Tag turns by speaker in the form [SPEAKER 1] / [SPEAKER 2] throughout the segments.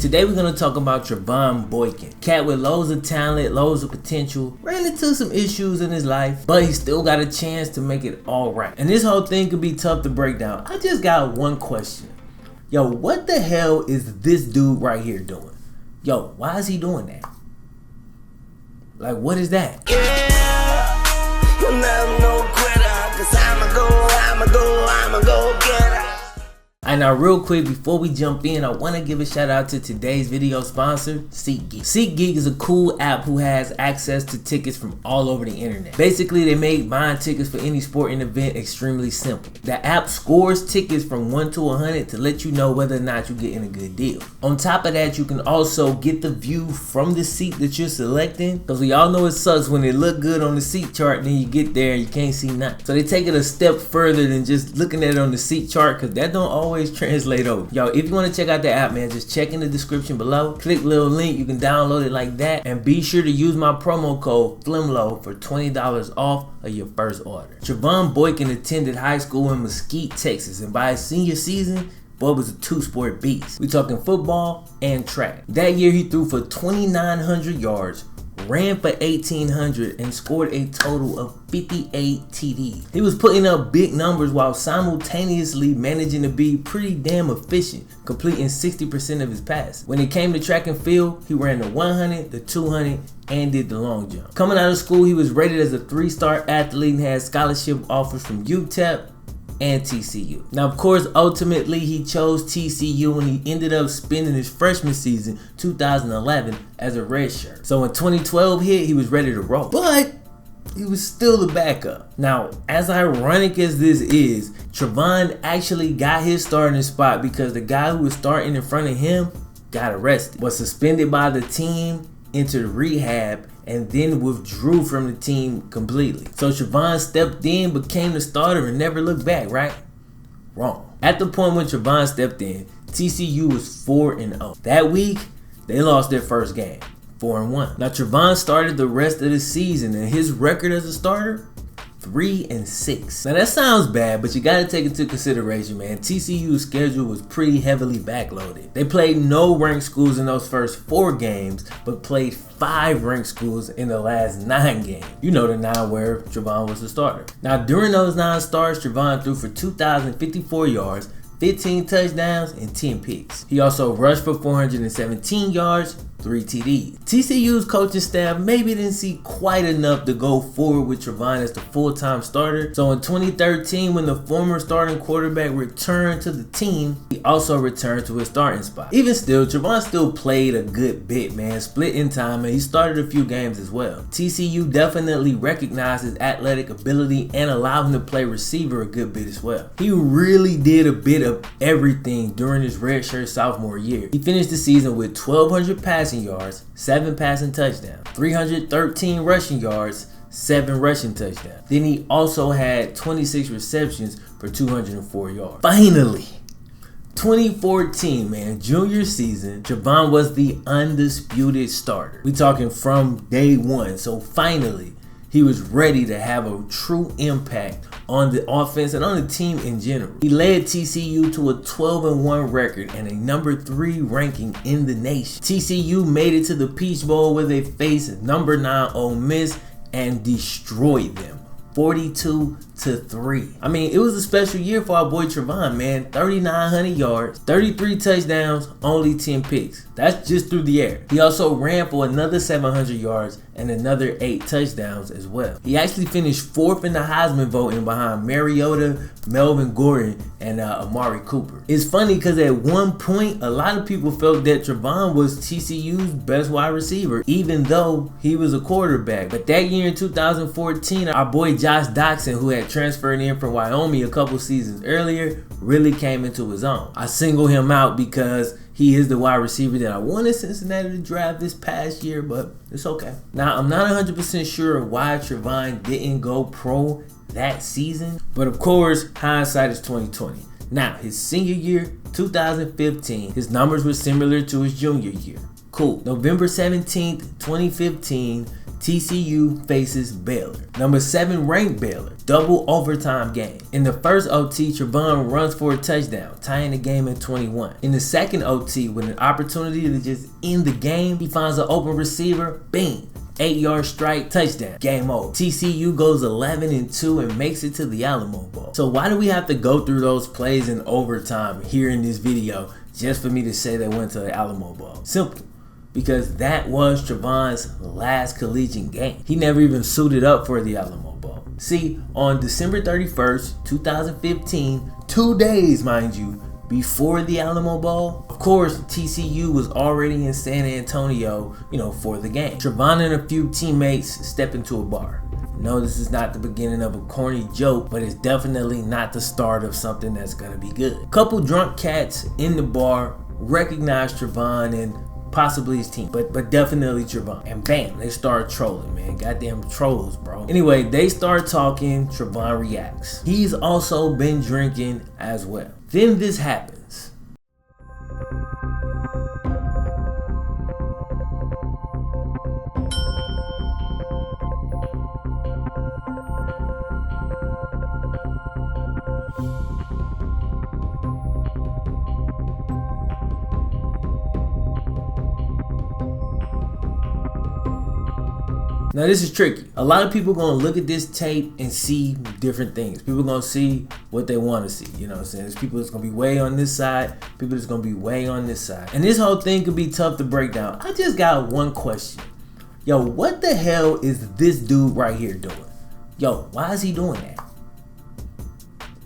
[SPEAKER 1] Today we're going to talk about Trevone Boykin. Cat with loads of talent, loads of potential, ran into some issues in his life, but he still got a chance to make it all right. And this whole thing could be tough to break down. I just got one question. Yo, what the hell is this dude right here doing? Yo, why is he doing that? Like, what is that?
[SPEAKER 2] Yeah, you'll never know quitter, 'cause I'ma go get her.
[SPEAKER 1] And now real quick, before we jump in, I want to give a shout out to today's video sponsor, SeatGeek. SeatGeek is a cool app who has access to tickets from all over the internet. Basically, they make buying tickets for any sporting event extremely simple. The app scores tickets from 1 to 100 to let you know whether or not you're getting a good deal. On top of that, you can also get the view from the seat that you're selecting, because we all know it sucks when it look good on the seat chart and then you get there and you can't see nothing. So they take it a step further than just looking at it on the seat chart, because that don't always translate over. Yo, if you want to check out the app, man, just check in the description below. Click little link, you can download it like that, and be sure to use my promo code FlemLo for $20 off of your first order. Trevone Boykin attended high school in Mesquite, Texas, and by his senior season, boy was a two-sport beast. We talking football and track. That year he threw for 2,900 yards, ran for 1,800, and scored a total of 58 TDs. He was putting up big numbers while simultaneously managing to be pretty damn efficient, completing 60% of his passes. When it came to track and field, he ran the 100, the 200, and did the long jump. Coming out of school, he was rated as a 3-star athlete and had scholarship offers from UTEP and TCU. Now, of course, ultimately he chose TCU when he ended up spending his freshman season, 2011, as a redshirt. So when 2012 hit, he was ready to roll, but he was still the backup. Now, as ironic as this is, Trevone actually got his starting spot because the guy who was starting in front of him got arrested, was suspended by the team, entered rehab, and then withdrew from the team completely. So Trevone stepped in, became the starter, and never looked back, right? Wrong. At the point when Trevone stepped in, TCU was 4-0. That week, they lost their first game, 4-1. Now Trevone started the rest of the season, and his record as a starter, 3-6. Now that sounds bad, but you gotta take into consideration, man, TCU's schedule was pretty heavily backloaded. They played no ranked schools in those first 4 games, but played 5 ranked schools in the last 9 games. You know, the 9 where Trevone was the starter. Now during those 9 starts, Trevone threw for 2,054 yards, 15 touchdowns, and 10 picks. He also rushed for 417 yards, 3 TDs. TCU's coaching staff maybe didn't see quite enough to go forward with Trevone as the full-time starter. So in 2013, when the former starting quarterback returned to the team, he also returned to his starting spot. Even still, Trevone still played a good bit, man, split in time, and he started a few games as well. TCU definitely recognized his athletic ability and allowed him to play receiver a good bit as well. He really did a bit of everything during his redshirt sophomore year. He finished the season with 1,200 passing yards, 7 passing touchdowns, 313 rushing yards, 7 rushing touchdowns. Then he also had 26 receptions for 204 yards. Finally, 2014, man, junior season, Trevone was the undisputed starter. We talking from day one. So finally, he was ready to have a true impact on the offense and on the team in general. He led TCU to a 12-1 record and a number 3 ranking in the nation. TCU made it to the Peach Bowl where they faced number 9 Ole Miss and destroyed them, 42-3. I mean, it was a special year for our boy Trevone, man. 3,900 yards, 33 touchdowns, only 10 picks. That's just through the air. He also ran for another 700 yards and another 8 touchdowns as well. He actually finished 4th in the Heisman voting behind Mariota, Melvin Gordon, and Amari Cooper. It's funny because at one point, a lot of people felt that Trevone was TCU's best wide receiver, even though he was a quarterback. But that year in 2014, our boy Josh Dodson, who had transferred in from Wyoming a couple seasons earlier, really came into his own. I single him out because he is the wide receiver that I wanted Cincinnati to draft this past year, but it's okay. Now, I'm not 100% sure why Trevone didn't go pro that season, but of course, hindsight is 2020. Now, his senior year, 2015, his numbers were similar to his junior year. Cool. November 17th, 2015, TCU faces Baylor. Number 7 ranked Baylor. Double overtime game. In the first OT, Trevone runs for a touchdown, tying the game at 21. In the second OT, with an opportunity to just end the game, he finds an open receiver, bang, 8-yard strike, touchdown, game over. TCU goes 11-2 and makes it to the Alamo Bowl. So why do we have to go through those plays in overtime here in this video just for me to say they went to the Alamo Bowl? Simple. Because that was Trevone's last collegiate game. He never even suited up for the Alamo Bowl. See, on December 31st, 2015, 2 days, mind you, before the Alamo Bowl, of course, TCU was already in San Antonio, for the game. Trevone and a few teammates step into a bar. No, this is not the beginning of a corny joke, but it's definitely not the start of something that's gonna be good. A couple drunk cats in the bar recognize Trevone and possibly his team, but definitely Trevone. And bam, they start trolling, man. Goddamn trolls, bro. Anyway, they start talking. Trevone reacts. He's also been drinking as well. Then this happens. Now this is tricky. A lot of people gonna look at this tape and see different things. People gonna see what they want to see. You know what I'm saying? There's people that's gonna be way on this side, people that's gonna be way on this side. And this whole thing could be tough to break down. I just got one question. Yo, what the hell is this dude right here doing? Yo, why is he doing that?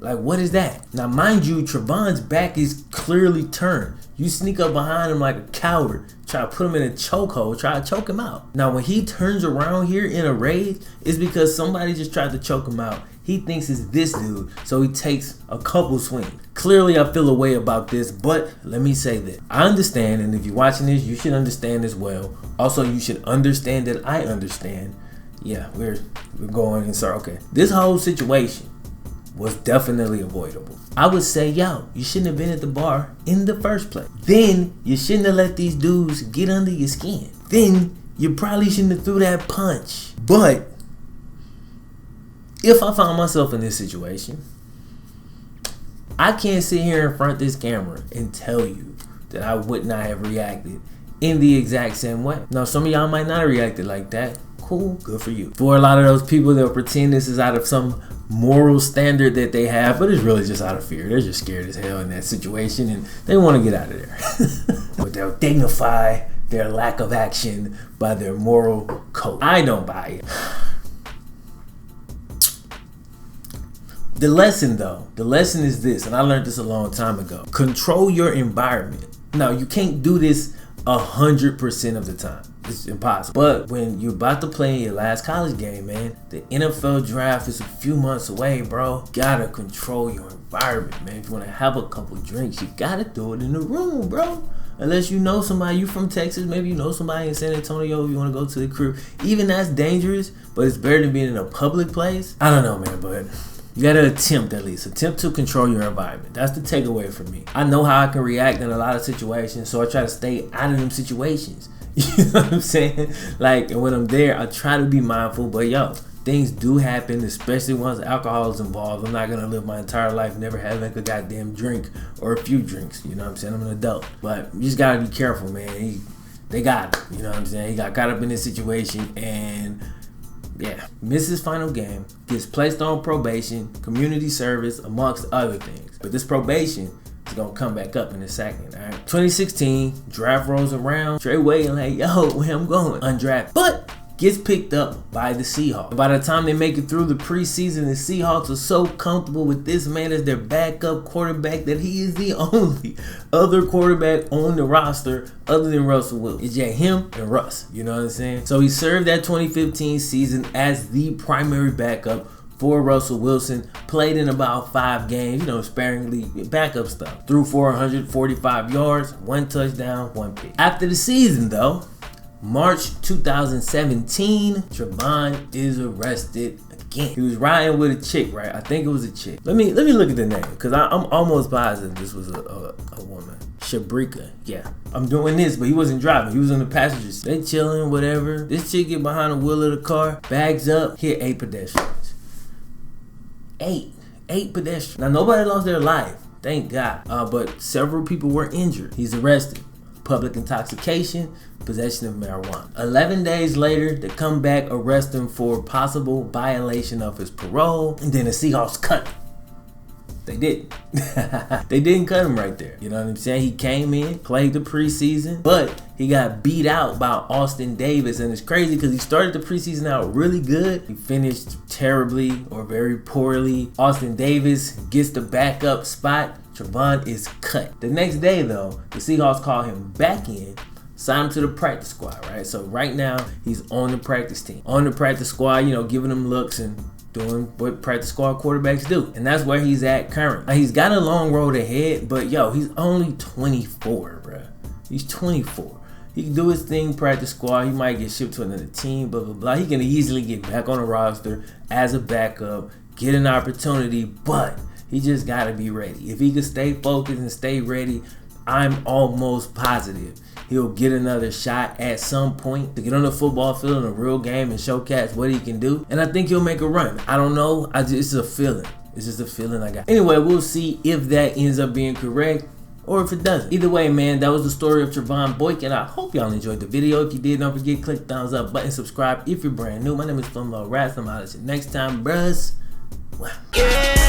[SPEAKER 1] Like, what is that? Now, mind you, Trevone's back is clearly turned. You sneak up behind him like a coward, try to put him in a chokehold, try to choke him out. Now, when he turns around here in a rage, it's because somebody just tried to choke him out. He thinks it's this dude, so he takes a couple swings. Clearly, I feel a way about this, but let me say this. I understand, and if you're watching this, you should understand as well. Also, you should understand that I understand. Yeah, we're going in circles. Okay. This whole situation was definitely avoidable. I would say, yo, you shouldn't have been at the bar in the first place. Then you shouldn't have let these dudes get under your skin. Then you probably shouldn't have threw that punch. But if I found myself in this situation, I can't sit here in front of this camera and tell you that I would not have reacted in the exact same way. Now, some of y'all might not have reacted like that. Cool, good for you. For a lot of those people, they'll pretend this is out of some moral standard that they have, but it's really just out of fear. They're just scared as hell in that situation and they want to get out of there. But they'll dignify their lack of action by their moral code. I don't buy it. The lesson is this, and I learned this a long time ago. Control your environment. Now, you can't do this 100% of the time. It's impossible. But when you're about to play in your last college game, man, the NFL draft is a few months away, bro. Gotta control your environment, man. If you want to have a couple drinks, you gotta do it in the room, bro. Unless you know somebody, you from Texas, maybe you know somebody in San Antonio, you want to go to the crib. Even that's dangerous, but it's better than being in a public place. I don't know, man, but you gotta attempt to control your environment. That's the takeaway for me. I know how I can react in a lot of situations, so I try to stay out of them situations. You know what I'm saying? Like, and when I'm there, I try to be mindful, but yo, things do happen, especially once alcohol is involved. I'm not gonna live my entire life never having a goddamn drink or a few drinks. You know what I'm saying? I'm an adult, but you just gotta be careful, man. They got it. You know what I'm saying? He got caught up in this situation and yeah, misses final game, gets placed on probation, community service, amongst other things. But this probation is gonna come back up in a second, all right? 2016, draft rolls around, Trey waiting like, yo, where I'm going? Undrafted, but gets picked up by the Seahawks. By the time they make it through the preseason, the Seahawks are so comfortable with this man as their backup quarterback that he is the only other quarterback on the roster other than Russell Wilson. It's just him and Russ, you know what I'm saying? So he served that 2015 season as the primary backup for Russell Wilson, played in about 5 games, sparingly backup stuff. Threw 445 yards, 1 touchdown, 1 pick. After the season though, March 2017, Trevone is arrested again. He was riding with a chick, right? I think it was a chick. Let me look at the name, because I'm almost positive this was a woman. Shabrika, yeah. I'm doing this, but he wasn't driving. He was in the passenger seat. They chilling, whatever. This chick get behind the wheel of the car, bags up, hit 8 pedestrians. 8 pedestrians. Now, nobody lost their life, thank God. But several people were injured. He's arrested. Public intoxication, possession of marijuana. 11 days later, they come back, arrest him for possible violation of his parole, and then the Seahawks cut him. They didn't. They didn't cut him right there. You know what I'm saying? He came in, played the preseason, but he got beat out by Austin Davis. And it's crazy because he started the preseason out really good. He finished terribly or very poorly. Austin Davis gets the backup spot. Trevone is cut. The next day, though, the Seahawks call him back in, sign him to the practice squad, right? So right now, he's on the practice team. On the practice squad, you know, giving them looks and doing what practice squad quarterbacks do. And that's where he's at currently. Now, he's got a long road ahead, but yo, he's only 24, bro. He's 24. He can do his thing, practice squad. He might get shipped to another team, blah, blah, blah. He can easily get back on the roster as a backup, get an opportunity, but he just got to be ready. If he can stay focused and stay ready, I'm almost positive he'll get another shot at some point to get on the football field in a real game and show cats what he can do. And I think he'll make a run. I don't know. It's a feeling. It's just a feeling I got. Anyway, we'll see if that ends up being correct or if it doesn't. Either way, man, that was the story of Trevone Boykin. I hope y'all enjoyed the video. If you did, don't forget, click the thumbs up button, subscribe if you're brand new. My name is FlemLo. I'm out at you next time, bruhs. Wow.